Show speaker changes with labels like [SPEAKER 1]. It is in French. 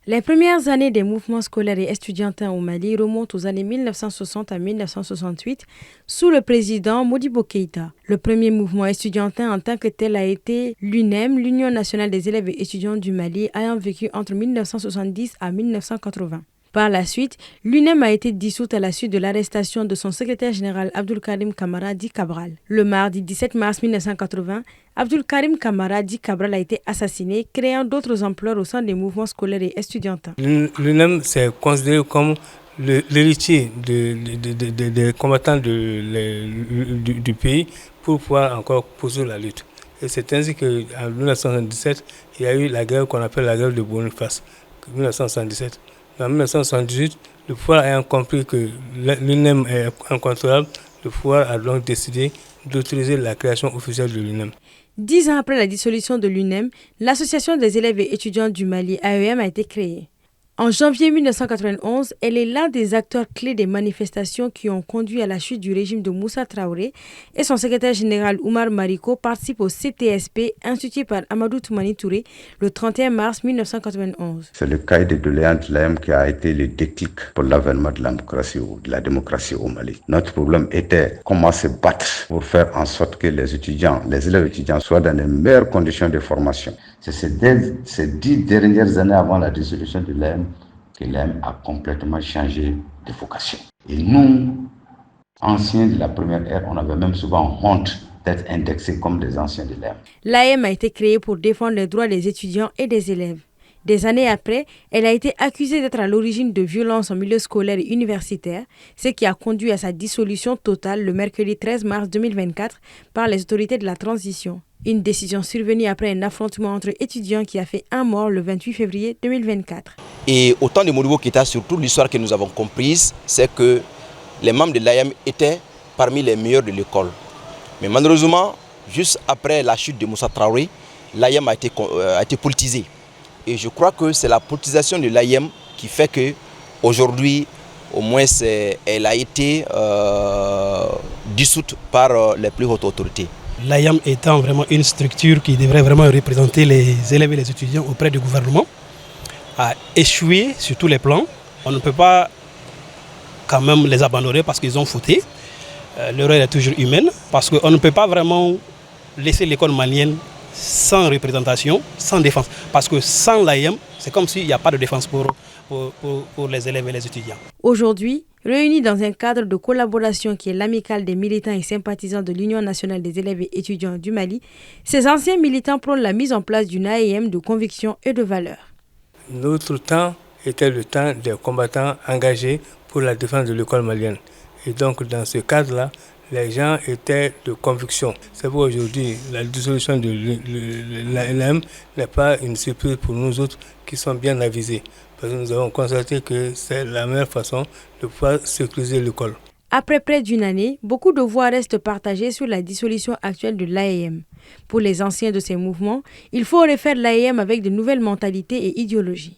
[SPEAKER 1] Les premières années des mouvements scolaires et estudiantins au Mali remontent aux années 1960 à 1968 sous le président Modibo Keïta. Le premier mouvement estudiantin en tant que tel a été l'UNEM, l'Union nationale des élèves et étudiants du Mali, ayant vécu entre 1970 à 1980. Par la suite, l'UNEM a été dissoute à la suite de l'arrestation de son secrétaire général Abdul Karim Kamara dit Cabral. Le mardi 17 mars 1980, Abdul Karim Kamara dit Cabral a été assassiné, créant d'autres ampleurs au sein des mouvements scolaires et estudiantins.
[SPEAKER 2] L'UNEM s'est considéré comme l'héritier des combattants du pays pour pouvoir encore poursuivre la lutte. Et c'est ainsi qu'en 1977, il y a eu la guerre qu'on appelle la guerre de Boniface, 1977. En 1978, le pouvoir ayant compris que l'UNEM est incontrôlable, le pouvoir a donc décidé d'autoriser la création officielle de l'UNEM.
[SPEAKER 1] 10 ans après la dissolution de l'UNEM, l'Association des élèves et étudiants du Mali, AEM, a été créée. En janvier 1991, elle est l'un des acteurs clés des manifestations qui ont conduit à la chute du régime de Moussa Traoré et son secrétaire général Oumar Mariko participe au CTSP institué par Amadou Toumani Touré le 31 mars 1991.
[SPEAKER 3] C'est le cahier de doléances de l'AEM qui a été le déclic pour l'avènement de la démocratie au Mali. Notre problème était comment se battre pour faire en sorte que les élèves étudiants soient dans les meilleures conditions de formation. C'est ces 10 dernières années avant la dissolution de l'AEM que l'AEM a complètement changé de vocation. Et nous, anciens de la première ère, on avait même souvent honte d'être indexés comme des anciens de l'AEM.
[SPEAKER 1] L'AEM a été créée pour défendre les droits des étudiants et des élèves. Des années après, elle a été accusée d'être à l'origine de violences en milieu scolaire et universitaire, ce qui a conduit à sa dissolution totale le mercredi 13 mars 2024 par les autorités de la transition. Une décision survenue après un affrontement entre étudiants qui a fait un mort le 28 février 2024.
[SPEAKER 4] Et au temps de Modibo Keïta, surtout l'histoire que nous avons comprise, c'est que les membres de l'AEM étaient parmi les meilleurs de l'école. Mais malheureusement, juste après la chute de Moussa Traoré, l'AEM a été politisée. Et je crois que c'est la politisation de l'AEM qui fait qu'aujourd'hui, au moins, elle a été dissoute par les plus hautes autorités.
[SPEAKER 5] L'AEM étant vraiment une structure qui devrait vraiment représenter les élèves et les étudiants auprès du gouvernement, a échoué sur tous les plans. On ne peut pas quand même les abandonner parce qu'ils ont fauté. L'erreur est toujours humaine parce qu'on ne peut pas vraiment laisser l'école malienne sans représentation, sans défense. Parce que sans l'AEM, c'est comme s'il n'y a pas de défense pour les élèves et les étudiants.
[SPEAKER 1] Aujourd'hui, réunis dans un cadre de collaboration qui est l'amicale des militants et sympathisants de l'Union nationale des élèves et étudiants du Mali, ces anciens militants prônent la mise en place d'une AEM de conviction et de valeur.
[SPEAKER 2] Notre temps était le temps des combattants engagés pour la défense de l'école malienne. Et donc, dans ce cadre-là, les gens étaient de conviction. C'est pour aujourd'hui, la dissolution de l'AEM n'est pas une surprise pour nous autres qui sommes bien avisés. Parce que nous avons constaté que c'est la meilleure façon de pouvoir sécuriser l'école.
[SPEAKER 1] Après près d'une année, beaucoup de voix restent partagées sur la dissolution actuelle de l'AEM. Pour les anciens de ces mouvements, il faut refaire l'AEM avec de nouvelles mentalités et idéologies.